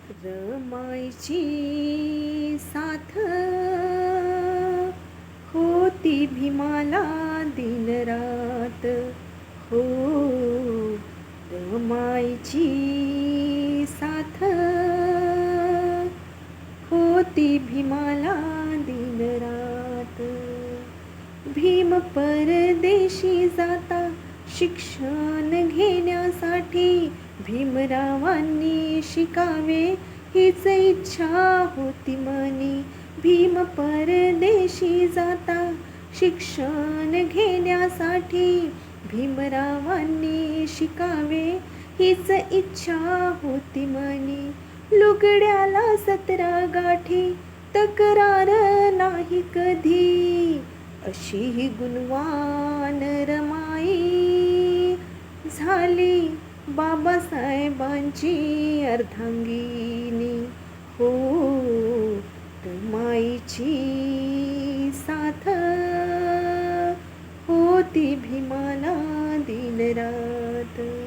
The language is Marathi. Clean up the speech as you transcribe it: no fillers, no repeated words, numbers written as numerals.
रमायची साथ होती भीमाला दिनरात हो. रमायची साथ होती भीमाला दिनरात. भीम परदेशी जाता शिक्षण घेण्यासाठी भीमरावांनी शिकावे हीच इच्छा होती मनी. भीम परदेशी जाता शिक्षण घेण्यासाठी भीमरावांनी शिकावे हीच इच्छा होती मनी. लुगड्याला 17 गाठी तक्रार नाही कधी अशी गुणवान रमाई झाली बाबासाहेबांची अर्धांगिनी हो. रमाईची साथ होती भीमाला दिनरात.